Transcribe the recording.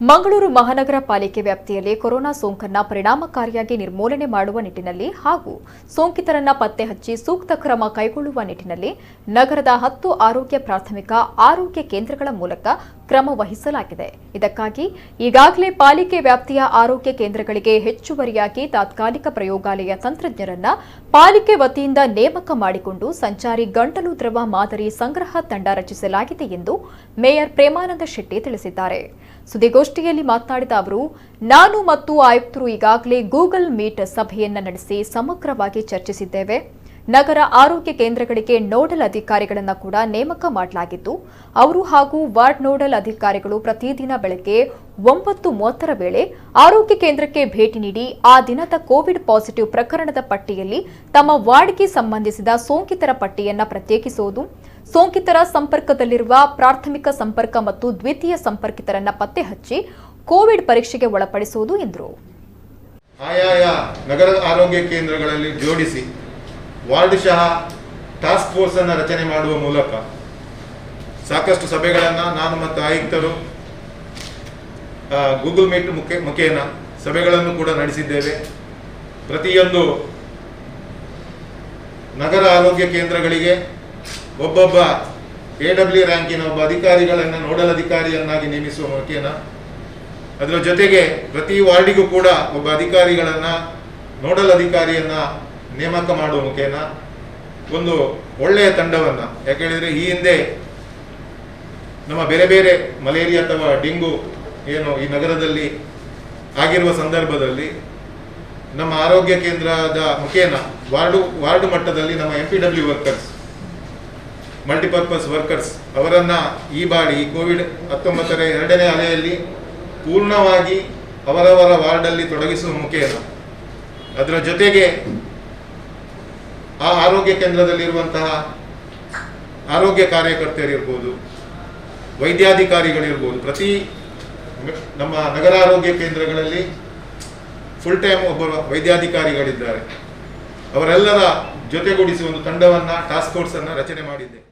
ಮಂಗಳೂರು ಮಹಾನಗರ ಪಾಲಿಕೆ ವ್ಯಾಪ್ತಿಯಲ್ಲಿ ಕೊರೋನಾ ಸೋಂಕನ್ನು ಪರಿಣಾಮಕಾರಿಯಾಗಿ ನಿರ್ಮೂಲನೆ ಮಾಡುವ ನಿಟ್ಟಿನಲ್ಲಿ ಹಾಗೂ ಸೋಂಕಿತರನ್ನ ಪತ್ತೆ ಹಚ್ಚಿ ಸೂಕ್ತ ಕ್ರಮ ಕೈಗೊಳ್ಳುವ ನಿಟ್ಟಿನಲ್ಲಿ ನಗರದ 10 ಆರೋಗ್ಯ ಪ್ರಾಥಮಿಕ ಆರೋಗ್ಯ ಕೇಂದ್ರಗಳ ಮೂಲಕ ಕ್ರಮ ವಹಿಸಲಾಗಿದೆ. ಇದಕ್ಕಾಗಿ ಈಗಾಗಲೇ ಪಾಲಿಕೆ ವ್ಯಾಪ್ತಿಯ ಆರೋಗ್ಯ ಕೇಂದ್ರಗಳಿಗೆ ಹೆಚ್ಚುವರಿಯಾಗಿ ತಾತ್ಕಾಲಿಕ ಪ್ರಯೋಗಾಲಯ ತಂತ್ರಜ್ಞರನ್ನ ಪಾಲಿಕೆ ವತಿಯಿಂದ ನೇಮಕ ಮಾಡಿಕೊಂಡು ಸಂಚಾರಿ ಗಂಟಲು ದ್ರವ ಮಾದರಿ ಸಂಗ್ರಹ ತಂಡ ರಚಿಸಲಾಗಿದೆ ಎಂದು ಮೇಯರ್ ಪ್ರೇಮಾನಂದ ಶೆಟ್ಟಿ ತಿಳಿಸಿದ್ದಾರೆ. ಸುದ್ದಿಗೋಷ್ಠಿಯಲ್ಲಿ ಮಾತನಾಡಿದ ಅವರು, ನಾನು ಮತ್ತು ಆಯುಕ್ತರು ಈಗಾಗಲೇ ಗೂಗಲ್ ಮೀಟ್ ಸಭೆಯನ್ನ ನಡೆಸಿ ಸಮಗ್ರವಾಗಿ ಚರ್ಚಿಸಿದ್ದೇವೆ. ನಗರ ಆರೋಗ್ಯ ಕೇಂದ್ರಗಳಿಗೆ ನೋಡಲ್ ಅಧಿಕಾರಿಗಳನ್ನು ಕೂಡ ನೇಮಕ ಮಾಡಲಾಗಿದ್ದು, ಅವರು ಹಾಗೂ ವಾರ್ಡ್ ನೋಡಲ್ ಅಧಿಕಾರಿಗಳು ಪ್ರತಿದಿನ ಬೆಳಗ್ಗೆ 9:30 ವೇಳೆ ಆರೋಗ್ಯ ಕೇಂದ್ರಕ್ಕೆ ಭೇಟಿ ನೀಡಿ ಆ ದಿನದ ಕೋವಿಡ್ ಪಾಸಿಟಿವ್ ಪ್ರಕರಣದ ಪಟ್ಟಿಯಲ್ಲಿ ತಮ್ಮ ವಾರ್ಡ್ಗೆ ಸಂಬಂಧಿಸಿದ ಸೋಂಕಿತರ ಪಟ್ಟಿಯನ್ನ ಪ್ರತ್ಯೇಕಿಸುವುದು, ಸೋಂಕಿತರ ಸಂಪರ್ಕದಲ್ಲಿರುವ ಪ್ರಾಥಮಿಕ ಸಂಪರ್ಕ ಮತ್ತು ದ್ವಿತೀಯ ಸಂಪರ್ಕಿತರನ್ನ ಪತ್ತೆ ಹಚ್ಚಿ ಕೋವಿಡ್ ಪರೀಕ್ಷೆಗೆ ಒಳಪಡಿಸುವುದು ಎಂದರು. ಆಯಾಯ ನಗರ ಆರೋಗ್ಯ ಕೇಂದ್ರಗಳಲ್ಲಿ ಜೋಡಿಸಿ ವಾರ್ಡ್ ಶಃ ಟಾಸ್ಕ್ ಫೋರ್ಸ್ ಅನ್ನು ರಚನೆ ಮಾಡುವ ಮೂಲಕ ಸಾಕಷ್ಟು ಸಭೆಗಳನ್ನು ನಾನು ಮತ್ತು ಆಯುಕ್ತರು ಗೂಗಲ್ ಮೀಟ್ ಮುಖೇನ ಸಭೆಗಳನ್ನು ಕೂಡ ನಡೆಸಿದ್ದೇವೆ. ಪ್ರತಿಯೊಂದು ನಗರ ಆರೋಗ್ಯ ಕೇಂದ್ರಗಳಿಗೆ ಒಬ್ಬೊಬ್ಬ AW ರ್ಯಾಂಕಿನ ಒಬ್ಬ ಅಧಿಕಾರಿಗಳನ್ನು ನೋಡಲ್ ಅಧಿಕಾರಿಯನ್ನಾಗಿ ನೇಮಿಸುವ ಮುಖೇನ, ಅದರ ಜೊತೆಗೆ ಪ್ರತಿ ವಾರ್ಡಿಗೂ ಕೂಡ ಒಬ್ಬ ಅಧಿಕಾರಿಗಳನ್ನು ನೋಡಲ್ ಅಧಿಕಾರಿಯನ್ನ ನೇಮಕ ಮಾಡುವ ಮುಖೇನ ಒಂದು ಒಳ್ಳೆಯ ತಂಡವನ್ನು, ಯಾಕೆಳಿದರೆ ಈ ಹಿಂದೆ ನಮ್ಮ ಬೇರೆ ಬೇರೆ ಮಲೇರಿಯಾ ಅಥವಾ ಡೆಂಗು ಏನು ಈ ನಗರದಲ್ಲಿ ಆಗಿರುವ ಸಂದರ್ಭದಲ್ಲಿ ನಮ್ಮ ಆರೋಗ್ಯ ಕೇಂದ್ರದ ಮುಖೇನ ವಾರ್ಡು ಮಟ್ಟದಲ್ಲಿ ನಮ್ಮ MPW ವರ್ಕರ್ಸ್, ಮಲ್ಟಿಪರ್ಪಸ್ ವರ್ಕರ್ಸ್ ಅವರನ್ನ ಈ ಬಾರಿ ಕೋವಿಡ್-19 ಎರಡನೇ ಅಲೆಯಲ್ಲಿ ಪೂರ್ಣವಾಗಿ ಅವರವರ ವಾರ್ಡಲ್ಲಿ ತೊಡಗಿಸುವ ಮುಖೇನ, ಅದರ ಜೊತೆಗೆ ಆ ಆರೋಗ್ಯ ಕೇಂದ್ರದಲ್ಲಿರುವಂತಹ ಆರೋಗ್ಯ ಕಾರ್ಯಕರ್ತರಿರ್ಬೋದು, ವೈದ್ಯಾಧಿಕಾರಿಗಳಿರ್ಬೋದು, ಪ್ರತಿ ನಮ್ಮ ನಗರ ಆರೋಗ್ಯ ಕೇಂದ್ರಗಳಲ್ಲಿ ಫುಲ್ ಟೈಮ್ ಒಬ್ಬರು ವೈದ್ಯಾಧಿಕಾರಿಗಳಿದ್ದಾರೆ. ಅವರೆಲ್ಲರ ಜೊತೆಗೂಡಿಸಿ ಒಂದು ತಂಡವನ್ನು ಟಾಸ್ಕ್ ಫೋರ್ಸ್ ಅನ್ನು ರಚನೆ ಮಾಡಿದ್ದೆ.